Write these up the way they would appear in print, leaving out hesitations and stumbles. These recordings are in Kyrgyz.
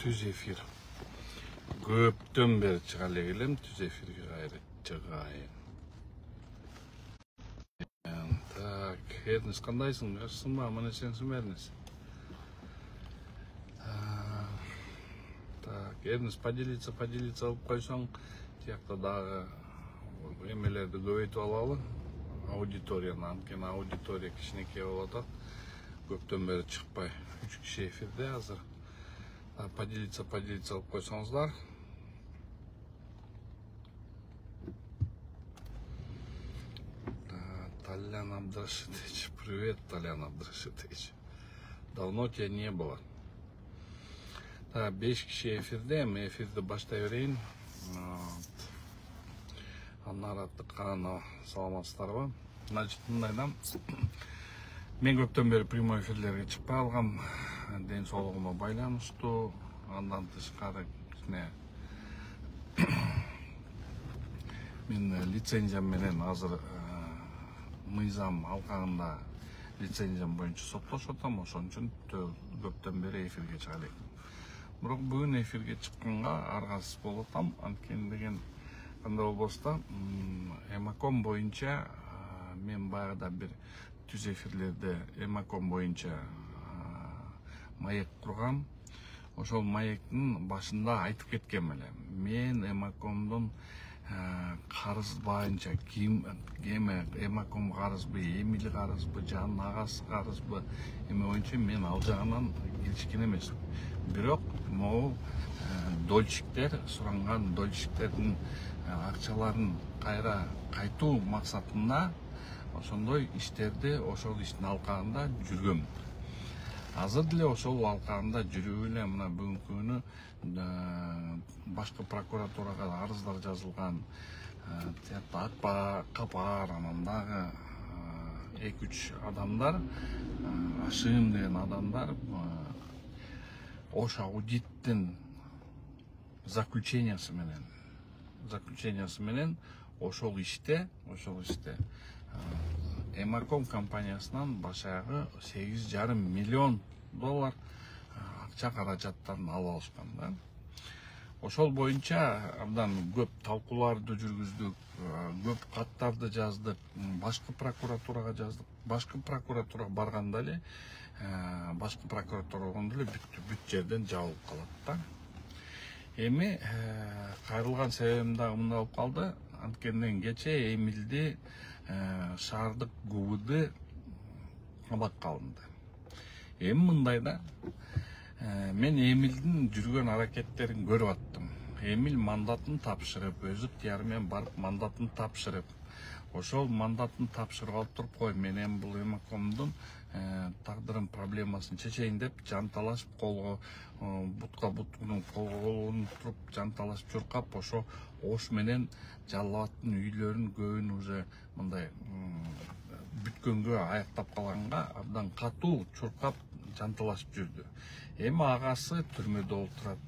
түз эфир. Көптөн бери чыга элем түз эфирге кайра чыгайын. Так, Эрнес кандайсың? Жакшысыңбы? Аман эсенсиңби, Эрнес? Так, Эрнес поделиться алып койсоң, тиякта дагы эмелерди көбөйтүп алалы. Аудиторияны, анткени аудитория кичинекей болуп атат. Көптөн бери чыкпай. 3 киши эфирде азыр. Поделиться алып койсоңуздар. Толян Абдрашитович, привет, Толян Абдрашитович. Давно тебя не было. 5 киши эфирде, мен эфирди баштай берейин. Анараттыккан саламатсыздарбы? Значит, мындайдан мен көптөн бери прямой эфирлерге чыкпай алгам. Ден соолугума байланыштуу, андан тышкары мен лицензиям менен азыр мыйзам алкагында лицензиям боюнча соттошуп атам, ошон үчүн көптөн бери эфирге чыга элекмин. Бирок бүгүн эфирге чыкканга аргасыз болуп атам, анткени деген кандай болбосо Эмаком боюнча мен баягыда бир түз эфирлерде Эмаком боюнча маек кургам. Ошол маектин башында айтып кеткем эле. Мен Эмакомдун карыз боюнча Эмаком карызбы, Эмил карызбы, Жанын агасы карызбы, эме боюнча мен ал жагынан келишкен эмесмин. Бирок могу дольщиктер суранган дольщиктердин акчаларын кайра кайтуу максатында ошондой иштерди ошол иштин алкагында жүргөм. Азыр деле ошол алкагында жүрүп эле мына бүгүнкү күнү башкы прокуратурага арыздар жазылган. Капар, анан дагы 2-3 адамдар, Ашим деген адамдар Ош аудиттин заключениясы менен ошол иште Эмаком компаниясынан башаягы $8,5 миллион акча каражаттарын алып алышкан да. Ошол боюнча абдан көп талкууларды жүргүздүк, көп каттарды жаздык, башкы прокуратурага жаздык. Башкы прокуратурага барганда эле, башкы прокуратура болгондо эле бүт жерден жабылып калат да. Эми кайрылган себебим дагы мындай болуп калды. Анткени кече Эмилди шаардык ГУВД камакка алынды. Эми мындай да, мен Эмилдин жүргөн аракеттерин көрүп аттым. Эмил мандатын тапшырып, өзү ыктыяры менен барып мандатын тапшырып, ошол мандатын тапшырып алып туруп кой, мен эми бул Эмакомдун тагдырын проблемасын чечейин деп жанталашып колго бутка буткунун колго туруп жанталашып чуркап, ошо Ош менен Жалал Абадтын үйлөрүн көбүн уже мындай бүткөнгө аяктап калганга абдан катуу чуркап жанталашып жүрдү. Эми агасы түрмөдө олтурат,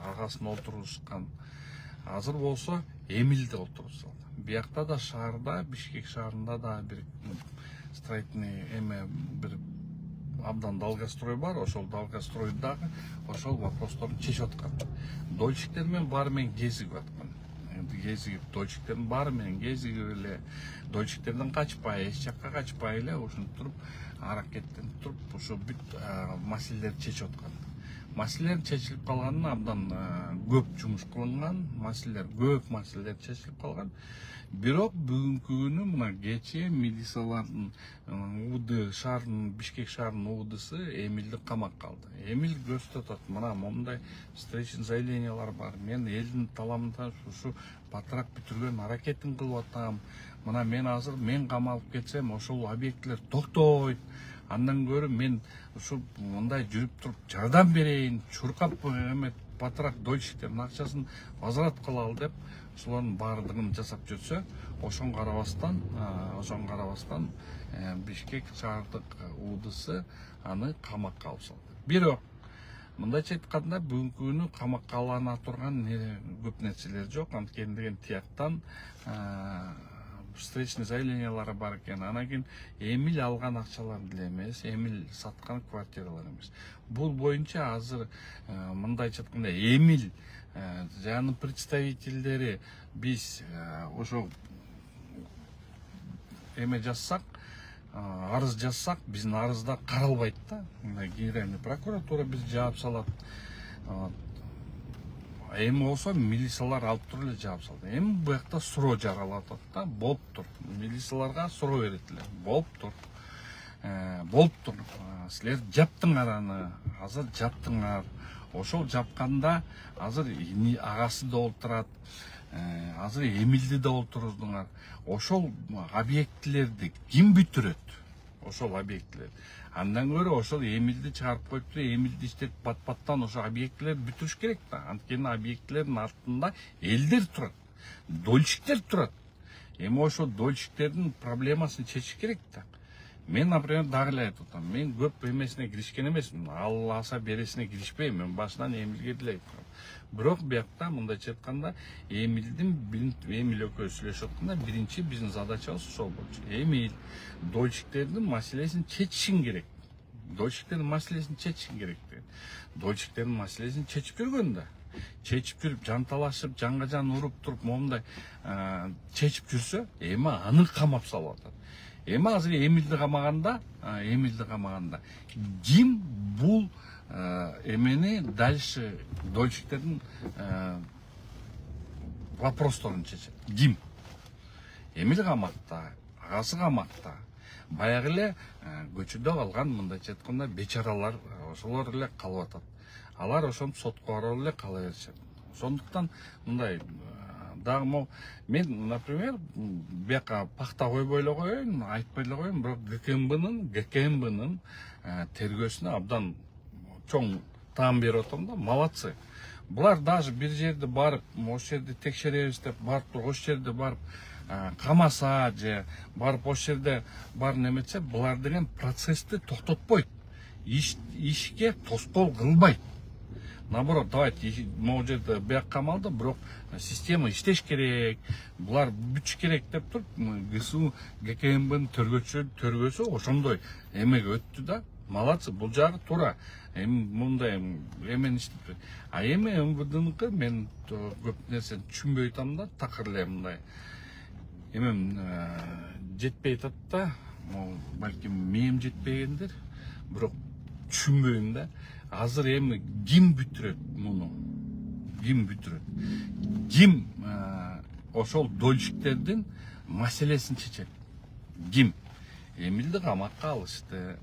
агасын олтурушкан. Азыр болсо Эмилди олтурушат. Биякта да шаарда, Бишкек шаарында да бир строительный бир абдан долгострой бар, ошол долгостройдагы ошол вопросторду чечип аткан. Дольщиктер менен баары менен кезигип аткан. Кезигип, дольщиктердин баары менен кезигип эле, дольщиктерден качпай, эч жакка качпай эле ушинтип туруп, аракеттенип туруп, ошо бүт маселелерди чечип аткан. Маселелер чечилип калганына абдан көп жумуш кылынган, көп маселелер чечилип калган. Бирок бүгүнкү күнү мына кече милициялардын шаардын, Бишкек шаарынын УВДсы Эмилди камакка алды. Эмил көрсөтүп атат, мына мондай встречный заявлениялар бар. Мен элдин таламында ушу батыраак бүтүргөн аракетин кылып атам. Мына мен азыр камалып кетсем, ошол объектилер токтойт. Андан көрө мен ушу мындай жүрүп туруп жардам берейин, чуркап батыраак дольщиктердин акчасын возврат кылалы деп ошолордун баардыгын жасап жүрсө, ошонго карабастан Бишкек шаардык УВДсы аны камакка алып салды. Бирок мындайча айтканда бүгүнкү күнү камакка алына турган көп нерселер жок. Анткени деген тияктан встречный заявлениялары бар экен. Анан кийин Эмиль алган акчалар деле эмес, Эмиль саткан квартиралар эмес. Бул боюнча азыр мындайча айтканда Эмиль жанын представительдери биз ошо эме жазсак, арыз жазсак, биздин арызда каралбайт да. Генеральный прокуратура биз жаап салат. Эми болсо милициялар алып туруп эле жаап салды. Эми буякта суроо жаралып атат да, болуптур. Милицияларга суроо берет эле. Болуптур. Болуптур. Силер жаптыңар аны. Азыр жаптыңар. Ошол жапканда азыр агасы да олтурат. Азыр Эмилди да олтуруздуңар. Ошол объектилерди ким бүтүрөт? Ошол объектилер. Андан көрө ошол Эмилди чыгарып коюп туруп, Эмилди иштетип пат-паттан ошо объектилерди бүтүрүш керек да. Анткени объектилердин артында элдер турат, дольщиктер турат. Эми ошо дольщиктердин проблемасын чечиш керек да. Мен, например, дагы эле айтып атам. Мен көп эмесине киришкен эмесмин. Алласа бересине киришпейм. Мен башынан Эмилге деле айткам. Бирок биякта мындайча айтканда Эмиль экөөбүз сүйлөшүп атканда биринчи биздин задачабыз ошол болчу. Эмиль дольщиктердин маселесин чечишин керек. Дольщиктердин маселесин чечишин керек. Дольщиктердин маселесин чечип жүргөн да. Чечип жүрүп, жанталашып, жанга жан уруп туруп, момундай чечип жүрсө, эми аны камап салып атат. Эми азыр Эмилди камаганда, ким бул эмени дальше дольщиктердин вопросторун чечет? Ким? Эмиль камакта, агасы камакта. Баягы эле көчөдө калган мындайча айтканда бечаралар ошолор эле калып атат. Алар ошентип сотко барып эле кала беришет. Ошондуктан мындай дагы могу мен, например, бияка пахта койбой эле коеюн, айтпай эле коеюн, бирок ГКМБнын тергөөсүнө абдан чоң таам берип атам да, молодцы. Булар даже бир жерде барып, ошол жерде текшеребиз деп барып туруп, ошол жерде барып камаса же барып ошол жерде бар неметсе, булар деген процессти токтотпойт. Ишке тоскоол кылбайт. Наоборот, давайте, могу жерде бияк камалды, бирок система иштеш керек, булар бүтүш керек деп туруп, ГСУ, ГКМБнын төргөсү ошондой эмеге өттү да. Молодцы, бул жагы туура. Эми мындай эмени иштеп. А эми МВДныкы мен көп нерсени түшүнбөй атам да, такыр эле мындай. Эмем жетпей атат да, балким мээм жетпегендир, бирок түшүнбөйм да. Азыр эми ким бүтүрөт муну? Ким бүтүрөт? Ким ошол дольщиктердин маселесин чечет? Ким? Эмилди камакка алышты.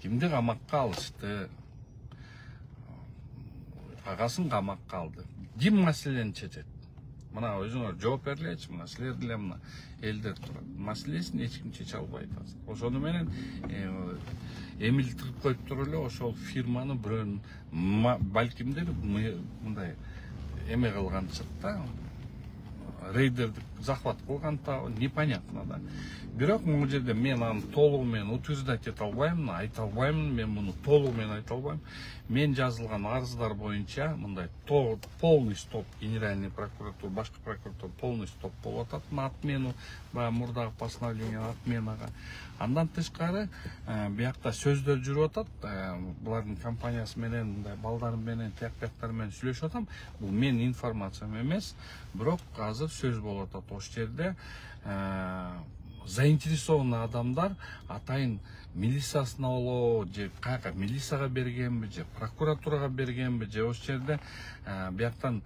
Кимди камакка алышты? Агасын камакка алды. Ким маселени чечет? Мына өзүңөр жооп бергилечи, мына силер деле мына элдер турат. Маселесин эч ким чече албайт азыр. Ошону менен Эмиль тырып коюп туруп эле ошол фирманы бирөөнүн балкимдер мындай эме кылганчык да, рейдерди захват кылган-та, непонятно да. Бирок могу жерде мен аны толугу менен утверждать эте албайм, айта албайм, мен муну толугу менен айта албайм. Мен жазылган арыздар боюнча мындай полный стоп генеральный прокуратура, башкы прокуратура полный стоп болуп атат отмену, баягы мурдагы постановление отменага. Андан тышкары биякта сөздөр жүрүп атат. Булардын компаниясы менен, мындай балдарым менен, тияктар менен сүйлөшүп атам. Бул менин информациям эмес, бирок азыр сөз болуп атат. Ошол жерде заинтересованный адамдар атайын милициясына болобу, же каяка милицияга бергенби, же прокуратурага бергенби, же ошол жерде бияктан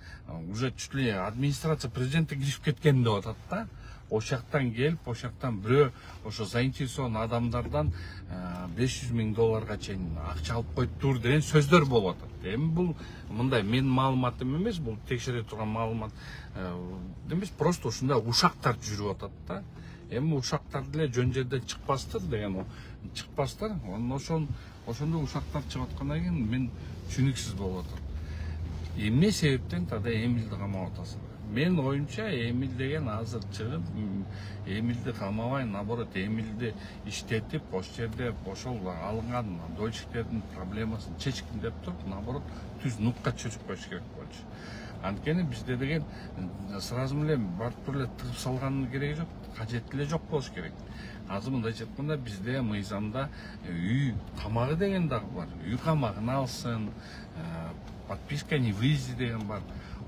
уже чуть ли администрация президентке кирип кеткен деп атат да. Ошол жактан келип, ошол жактан бирөө ошо заинтересованный адамдардан $500,000 чейин акча алып коюптур деген сөздөр болуп атат. Эми бул мындай менин маалыматым эмес, бул текшере турган маалымат эмес, просто ушундай ушактар жүрүп атат да. Эми ушактар деле жөн жерден чыкпастыр деген, чыкпастыр. Ошондой ушактар чыгып аткандан кийин мен түшүнүксүз болуп атат. Эмне себептен тада Эмилди камап атасың? Мен оюмча Эмиль деген азыр чыгып, Эмилди камабай, наоборот, Эмилди иштетип, ошол жерде ошол алынган дольщиктердин проблемасын чечкин деп туруп, наоборот, түз нукка чөчүп коюш керек болчу. Анткени бизде деген сразу эле барып эле тыгып салган кереги жок, кажети эле жок болуш керек. Азыр мындайча айтканда бизде мыйзамда үй камагы деген дагы бар. Үй камагын алсын, подписка о невыезде деген бар.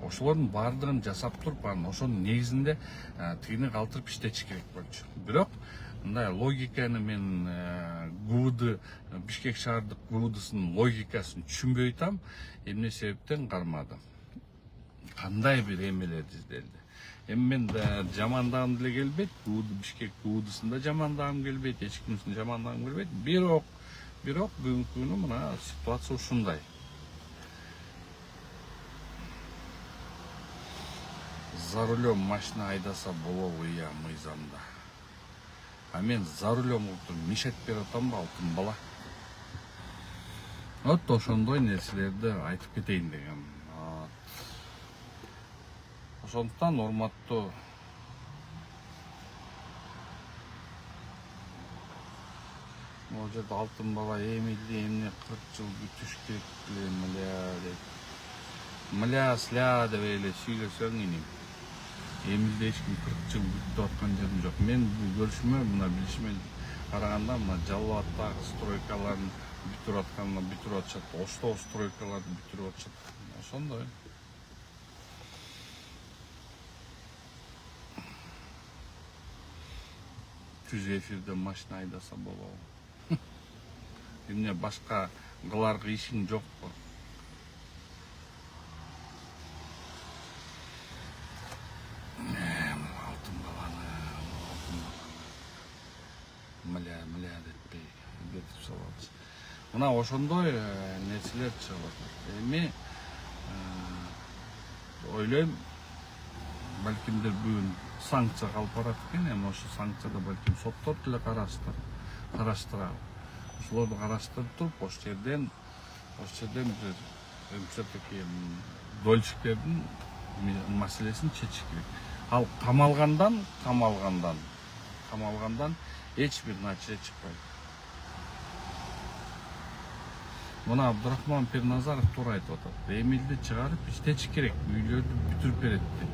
Ошолордун баардыгын жасап туруп, анан ошонун негизинде тигини калтырып иштетиш керек болчу. Бирок мындай логиканы мен ГУВД, Бишкек шаардык ГУВДсынын логикасын түшүнбөй атам. Эмне себептен кармадым? Кандай бир эмелер изделди. Эми мен жамандагым деле келбейт, Бишкек ГУВДсын да жамандагым келбейт, эч кимсин жамандагым келбейт. Бирок бүгүнкү күнү мына ситуация ушундай. За рулем машина айдаса болобу, ыя, мыйзамда. А мен за рулем мешать берип атамбы, алтын бала. Вот ошондой нерселерди айтып кетейин дегем. Ошондуктан урматтуу могу жерде алтын бала Эмилди эмне 40 жыл күтүш керек эле, мля деп эле сүйлөсөң иним. Эмилди эч ким 40 жыл күтүп аткан жерим жок. Мен бул көрүшүмө, мына билишиме караганда, мына Жалал Абадтагы стройкаларын бүтүрүп атканына бүтүрүп атышат, Оштогу стройкаларды бүтүрүп атышат. Ошондой. Түз эфирде машина айдаса болобу. Эмне башка кыларга ишиң жокпу? Алтын баланы мля детпей кетип салабыз. Мына ошондой нерселер чыгып атат. Эми ойлойм, балкимдер бүгүн санкция калып барат экен, эми ошо санкцияда балким соттор деле караштырабы. Ошолорду караштырып туруп, ошол жерден бир все-таки дольщиктердин маселесин чечиш керек. Ал камалгандан эч бир натыйжа чыкпайт. Мына Абдурахман Пирназаров туура айтып атат. Эмилди чыгарып иштетиш керек, үйлөрдү бүтүрүп берет деп.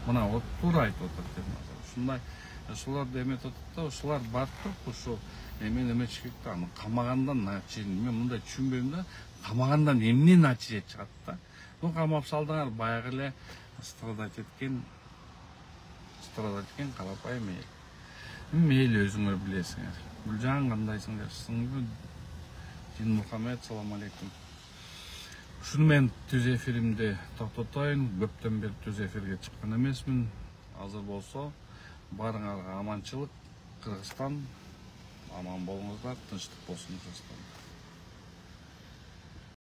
Мына вот туура айтып атат Пирназаров. Ушундай ошолорду эметип атат да, ошолар барып туруп ушу эмени эметиш керек да, аны камагандан натыйжа, мен мындай түшүнбөйм да, камагандан эмне натыйжа чыгат да? Ну, камап салдыңар, баягы эле страдать эткен карапайым эл. Мейли өзүңөр билесиңер. Гүлжан кандайсың, жакшысыңбы? Дин Мухаммед, салам алейкум. Ушуну мен түз эфиримди токтотоюн. Көптөн бери түз эфирге чыккан эмесмин. Азыр болсо баарыңарга аманчылык. Кыргызстан аман болуңуздар, тынчтык болсун Кыргызстанда.